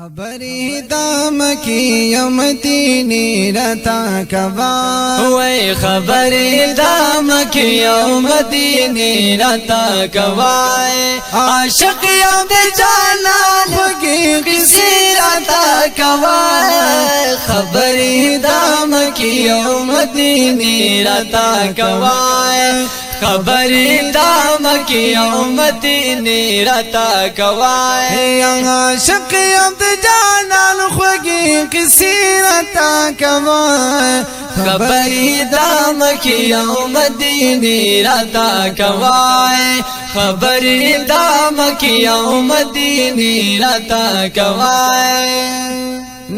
خبری دام کی مدینی رتا کوا وای خبری دام کی مدینی رتا کوا عاشق یم د جانان بگی کسی رتا کوا خبری دام کی مدینی رتا کوا خبری دام کی مدینی رتا کوا عاشق یم د جانان خوږی کسی رتا کوا خبری دام کی مدینی رتا کوا خبری دام کی مدینی رتا کوا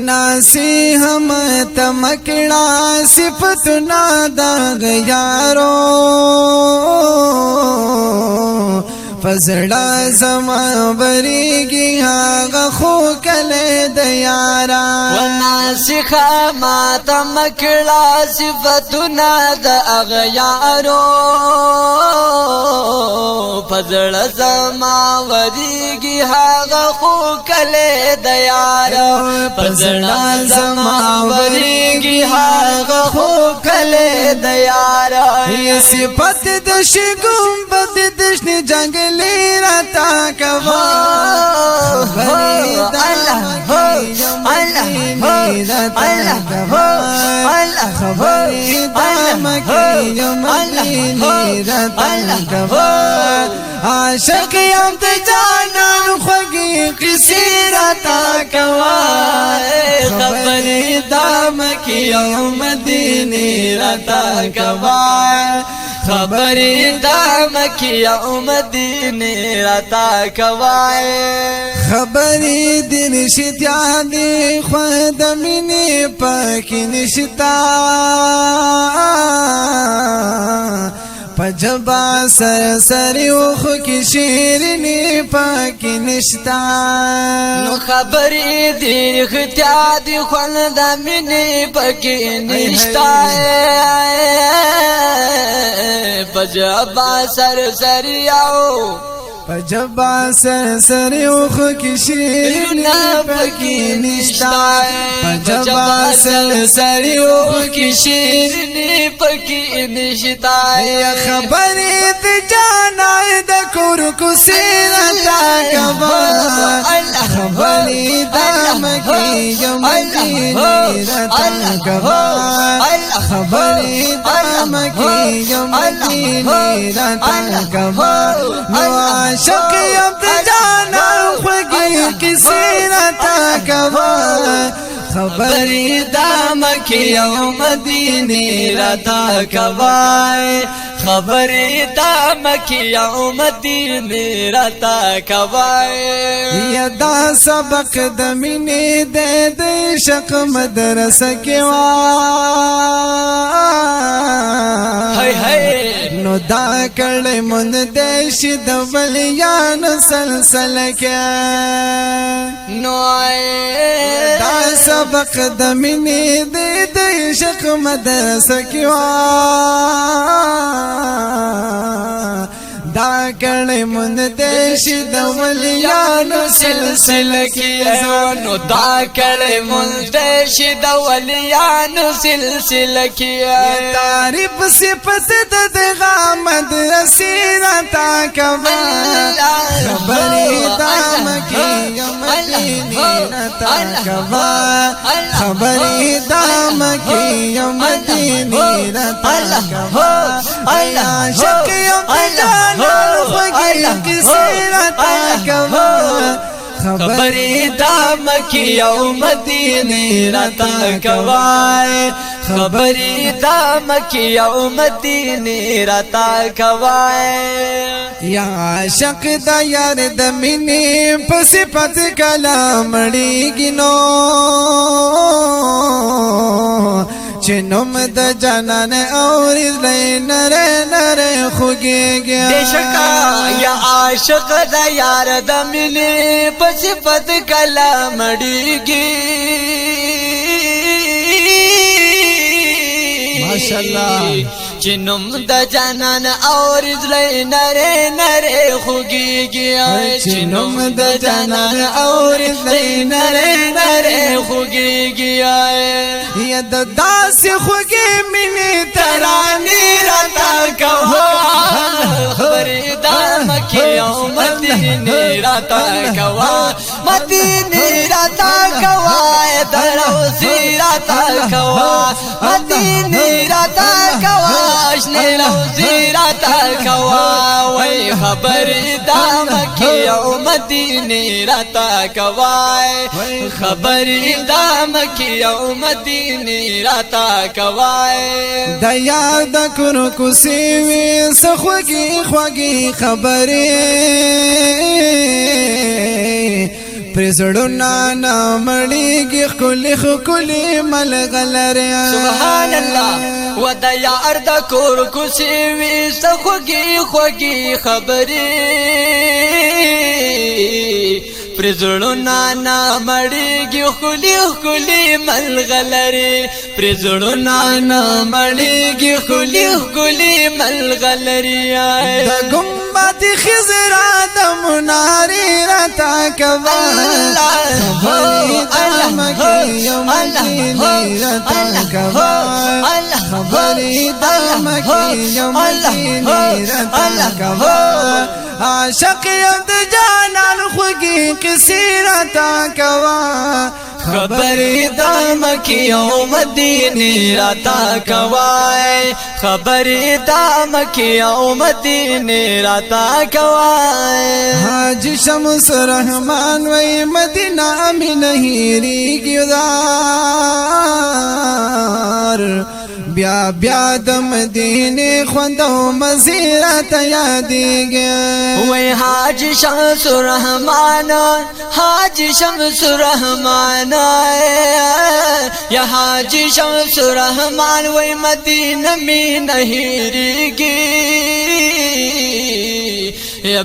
ناسی ہم تمکڑا صفتنا داغ یارو فزڑا زمان بریگی آغا خو کلے دیارا وناسخا ما تمکڑا صفتنا دا اغیارو فزڑ زمان بریگی آغا خو کلے دیارا فزڑ زمان بریگی آغا خو کلے دیارا یہ صفت دشگم بد دشن جنگلی رتا کوا خبری دام کی مدینی رتا کوا خبری دام کی مدینی رتا کوا عاشق یم د جانان خوږی کسی رتا کوا خبری دام کی مدینی رتا کوا خبری دام کی مدینی رتا کوا خبری دین شتیا دی خود منی پاکی نشتا پجبا سر سری وخو کی شیرنی پاکی نشتا نو خبری دی ختیا دی خوند منی پاکی نشتا پجبا سر سری آو پجبا سر سری وخو کی شیرنی پاکی نشتا پجبا سر سری وخو کی شیرنی پاکی نشتا خبری دی جانای دا کور کسی رتا کوا خبری دام کی مدینی رتا کوا خبری دام کی مدینی رتا کوا نو عاشق یم د جانان خوږی کسی رتا کوا خبری دام کی مدینی رتا کوا خبری دام کی مدینی رتا کوا یدا سبق د مینې د عشق مدرسه کې وا هی هی نو دا کړه مون د شید ولیان سلسله کې نو دا سبق د مینې د عشق مدرسه کې وا دا کړه مون د شید ولیان سلسله کې نو دا کړه مون د شید ولیان سلسله کې تعریف صفت د غامد رسیرتا کوا خبری دام کی مدینی رتا کوا خبری دام کی مدینی رتا کوا عاشق یم جانان خوږی کسی رتا کوا خبری دام کی مدینی رتا کوا خبری دام کی مدینی رتا کوا یا عاشق دا یار د مینې په صفت کلام ړیږي نو چې نوم د جانان اورېدلی نری نری خوږېږي بېشکه یا عاشق دا یار د مینې په صفت کلام ړیږي ماشاءالله چنم د جانان اور زلې نره نره خوږيږي چنم د جانان اور زلې نره نره خوږيږي یا د داس خوږې مینې ترانې راتا کوا خبرې د مکه او مدینه راتا کوا مدینه راتا کوا درو زیراتا کوا مدینه راتا کوا شنه لو زیراتا کوا وای خبرې د مکه او مدینه راتا کوا خبرې د مکه او مدینه راتا کوا د یاد کړو کوسي وي سخوږي خوږي خبرې پرزړونا نا مړیږي خولي خولي ملغلره سبحان الله ودیا ارد کور کوسي وي سخوږي خوږي خبرې پرزړونا نا مړیږي خولي خولي ملغلره پرزړونا نا مړیږي خولي خولي ملغلره د ګمبد خزرا د مناري راتا کوا خبرې د مکه یو مدینه راتا کوا خبرې د مکه یو مدینه راتا کوا عاشق یم د جانان خوږي قصې راتا کوا خبرې د مکه او مدینه راتا کوا خبرې د مکه او مدینه راتا کوا حاجی شمس رحمان وای مدینہ می نہیں ریګدار بیا بیا د مدینه خوندو مزیرت یادېږي وای حاجی شمس رحمان حاجی شمس رحمان یا حاجی شمس رحمان وای مدینه می نہیں ریږي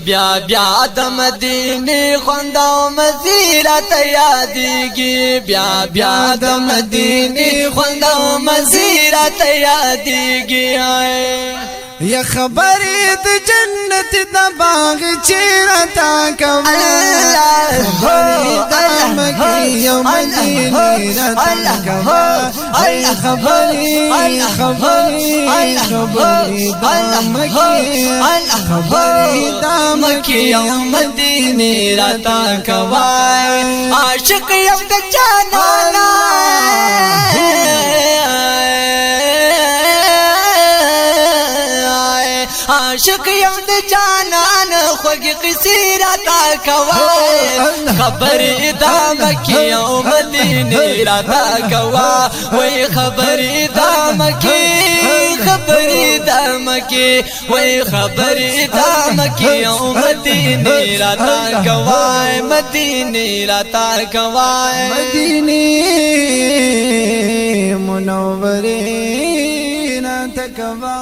بیا بیا د مدینه خوندو مزیرت یادېږي بیا بیا د مدینه خوندو مزیرت یادېږي یا خبرې د جنت د باغ چیرتا کوا خبرې د مکه یو مدینه راتا کوا ای خبرې د مکه خبرې د مکه یو مدینه راتا کوا عاشق یم د جانانا عاشق یم د جانان خوږی قصې راتا کوا خبرې د مکه او مدینه راتا کوا وای خبرې د مکه خبرې د مکه وای خبرې د مکه او مدینه راتا کوا مدینه راتا کوا مدینه منوره راتا کوا